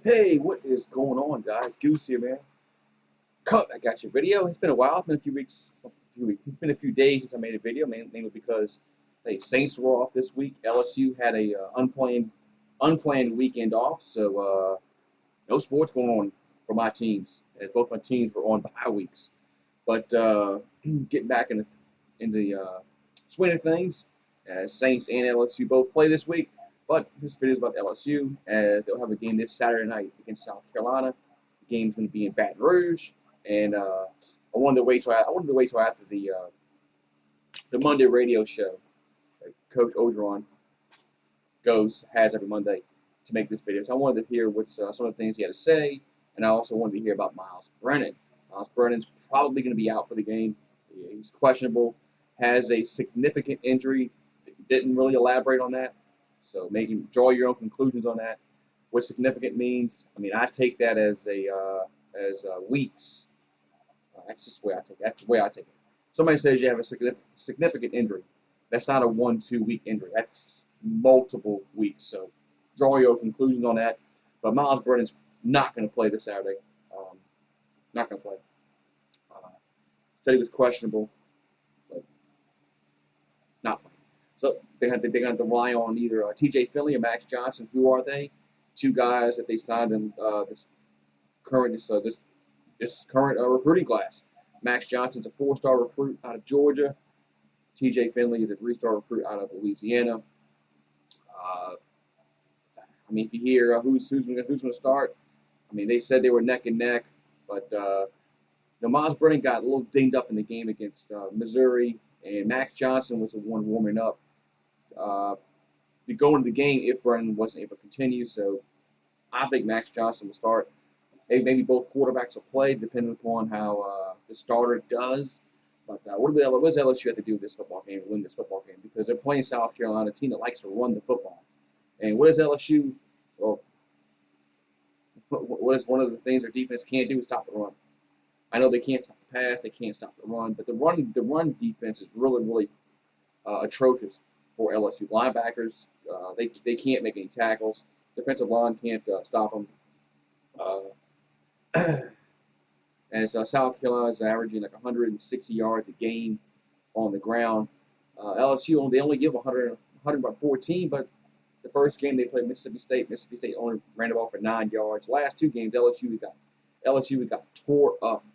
Hey, what is going on, guys? Goose here, man. I got your video. It's been a while. It's been a few weeks. It's been a few days since I made a video, mainly because the Saints were off this week. LSU had a unplanned weekend off, so no sports going on for my teams, as both my teams were on bye weeks. But getting back in the swing of things, as Saints and LSU both play this week. But this video is about LSU, as they'll have a game this Saturday night against South Carolina. The game's going to be in Baton Rouge, and I wanted to wait till after the Monday radio show that Coach Ogeron has every Monday to make this video. So I wanted to hear what some of the things he had to say, and I also wanted to hear about Miles Brennan. Miles Brennan's probably going to be out for the game. He's questionable, has a significant injury. Didn't really elaborate on that, so maybe draw your own conclusions on that. What significant means? I mean, I take that as weeks. That's just the way I take it. That's the way I take it. Somebody says you have a significant injury. That's not a 1-2 week injury. That's multiple weeks. So draw your conclusions on that. But Miles Brennan's not going to play this Saturday. Not going to play. Said he was questionable, but not playing. So they're going to have to rely on either T.J. Finley or Max Johnson. Who are they? Two guys that they signed in this current recruiting class. Max Johnson's a 4-star recruit out of Georgia. T.J. Finley is a 3-star recruit out of Louisiana. I mean, if you hear who's going to start, I mean, they said they were neck and neck, but Miles Brennan got a little dinged up in the game against Missouri, and Max Johnson was the one warming up to go into the game if Brennan wasn't able to continue. So I think Max Johnson will start. Maybe both quarterbacks will play, depending upon how the starter does. But what does LSU have to do with this football game to win this football game? Because they're playing South Carolina, a team that likes to run the football. And what does LSU? Well, what is one of the things their defense can't do is stop the run. I know they can't stop the pass, they can't stop the run, but the run defense is really atrocious for LSU. Linebackers, they can't make any tackles. Defensive line can't stop them. As South Carolina is averaging like 160 yards a game on the ground. LSU, they only give 114, but the first game they played Mississippi State only ran the ball for 9 yards. Last two games, LSU got tore up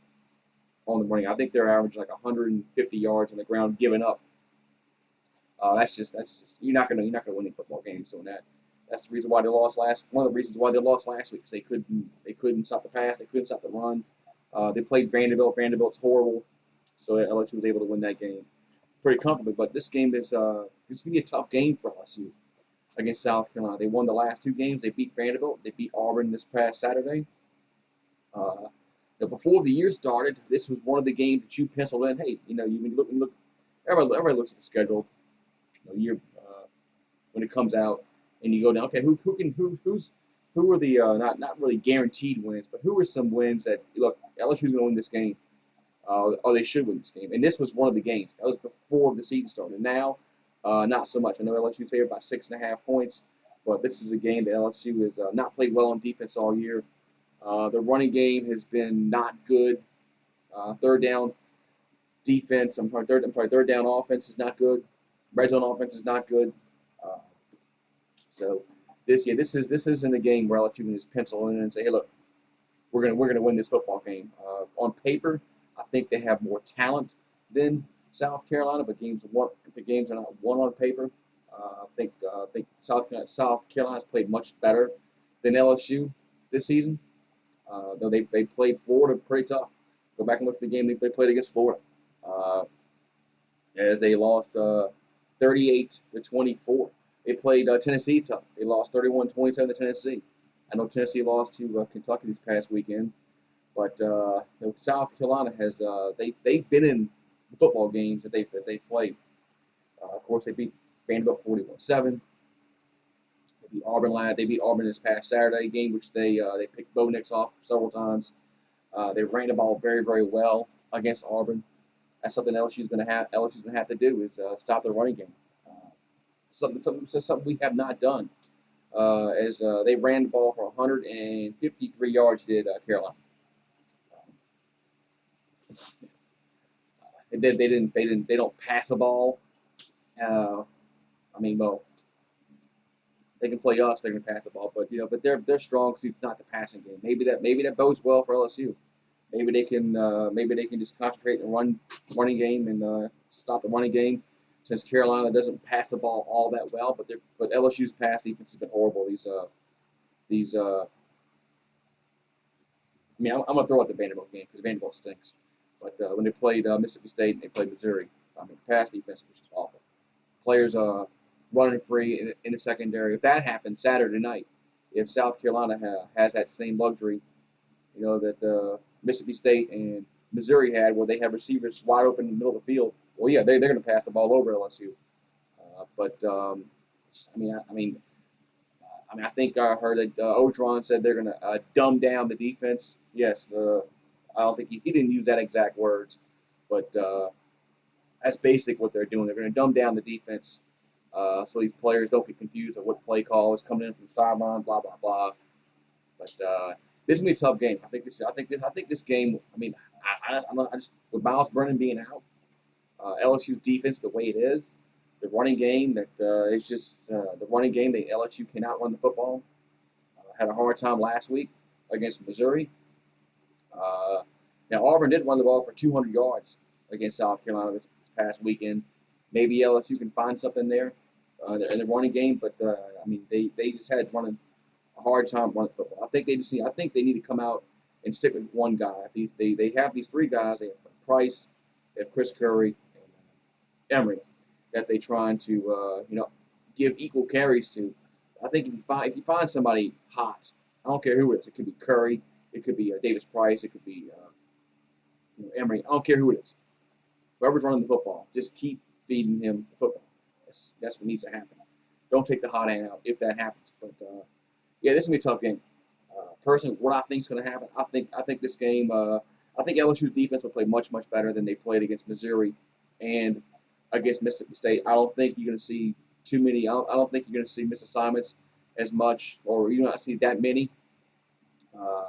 on the running. I think they're averaging like 150 yards on the ground, giving up. That's just you're not gonna win any football games doing that. That's the reason why they lost last. One of the reasons why they lost last week is they couldn't stop the pass, they couldn't stop the run. They played Vanderbilt. Vanderbilt's horrible, so LSU was able to win that game pretty comfortably. But this game is gonna be a tough game for LSU against South Carolina. They won the last two games. They beat Vanderbilt. They beat Auburn this past Saturday. Before the year started, this was one of the games that you penciled in. Hey, you look. Everybody looks at the schedule. When it comes out, and you go down. Okay, who are the not really guaranteed wins, but who are some wins that look LSU's going to win this game, or they should win this game. And this was one of the games. That was before the season started. Now, not so much. I know LSU's favored by 6.5 points, but this is a game that LSU has not played well on defense all year. The running game has been not good. Third down defense. Third down offense is not good. Red zone offense is not good. Uh, so this isn't a game where LSU can just pencil in and say, hey, look, we're gonna win this football game. On paper, I think they have more talent than South Carolina, but if the games are not won on paper, I think South Carolina's played much better than LSU this season. Though they played Florida pretty tough. Go back and look at the game they played against Florida, as they lost 38-24. They played Tennessee tough. They lost 31-27 to Tennessee. I know Tennessee lost to Kentucky this past weekend, but South Carolina has they've been in the football games that they played. Of course, they beat Vanderbilt 41-7. They beat Auburn this past Saturday game, which they picked Bo Nix off several times. They ran the ball very well against Auburn. That's something LSU's going to have to do is stop the running game. Something we have not done. As they ran the ball for 153 yards did Carolina. They don't pass the ball. I mean, well, they can play us. They're going to pass the ball, but their strong suit's not the passing game. Maybe that bodes well for LSU. Maybe they can just concentrate on the running game and stop the running game. Since Carolina doesn't pass the ball all that well, but LSU's pass defense has been horrible. I mean, I'm gonna throw out the Vanderbilt game because Vanderbilt stinks. But when they played Mississippi State and they played Missouri, I mean, pass defense was just awful. Players running free in the secondary. If that happens Saturday night, if South Carolina has that same luxury, that Mississippi State and Missouri had, where they have receivers wide open in the middle of the field, well, yeah, they're going to pass the ball over LSU. I think I heard that Orgeron said they're going to dumb down the defense. Yes, I don't think he didn't use that exact words, but that's basic what they're doing. They're going to dumb down the defense so these players don't get confused of what play call is coming in from the sideline, blah blah blah. But this is gonna be a tough game. I think this game. I mean, I just with Miles Brennan being out, LSU's defense the way it is, the running game it's just the running game. LSU cannot run the football. Had a hard time last week against Missouri. Now Auburn did run the ball for 200 yards against South Carolina this past weekend. Maybe LSU can find something there in the running game, but I mean they just had running a hard time running football. I think they need to come out and stick with one guy. They have these three guys. They have Price, they have Chris Curry, and Emory that they trying to give equal carries to. I think if you find somebody hot, I don't care who it is. It could be Curry, it could be Davis Price, it could be Emory. I don't care who it is. Whoever's running the football, just keep feeding him the football. That's what needs to happen. Don't take the hot hand out if that happens. But yeah, this is gonna be a tough game. Personally, what I think is going to happen, I think this game, I think LSU's defense will play much better than they played against Missouri and against Mississippi State. I don't think you're going to see too many. I don't think you're going to see misassignments as much, or you're not see that many. I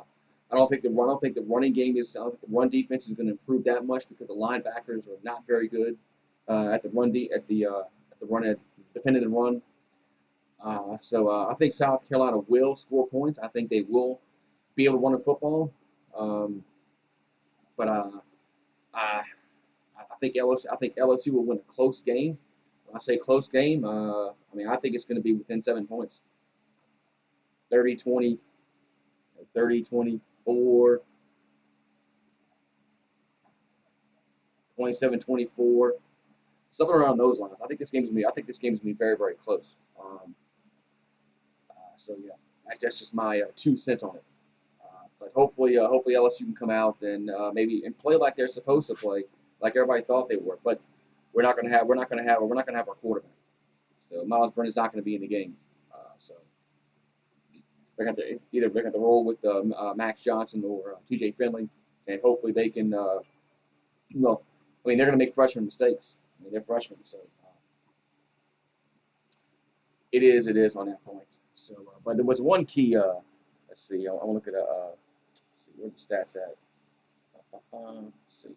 don't think the running game is. I don't think the run defense is going to improve that much because the linebackers are not very good at defending the run. So I think South Carolina will score points. I think they will be able to run the football. But I think LSU will win a close game. When I say close game, I mean I think it's going to be within 7 points. 30-20, 30-24, 27-24, something around those lines. I think this game's gonna be very close. So yeah, that's just my 2 cents on it. But hopefully LSU can come out and maybe play like they're supposed to play, like everybody thought they were. But we're not gonna have our quarterback. So Miles Brennan's not gonna be in the game. So they're gonna have to roll with Max Johnson or T.J. Finley, and hopefully they can. Well, I mean they're gonna make freshman mistakes. I mean they're freshmen, so it is on that point. So, but there was one key. Let's see. I want to look at see where the stats at. Let's see.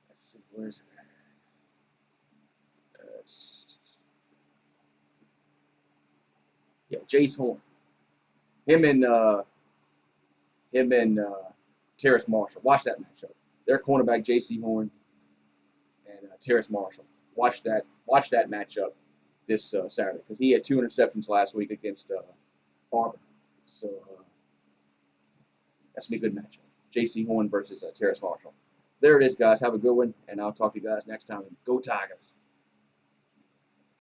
Let's see. Where's it at? Yeah, Jace Horn. Him and Terrace Marshall. Watch that matchup. Their cornerback J.C. Horn and Terrace Marshall. Watch that matchup this Saturday because he had 2 interceptions last week against Auburn. So that's gonna be a good matchup. J.C. Horn versus Terrace Marshall. There it is, guys. Have a good one, and I'll talk to you guys next time. Go Tigers!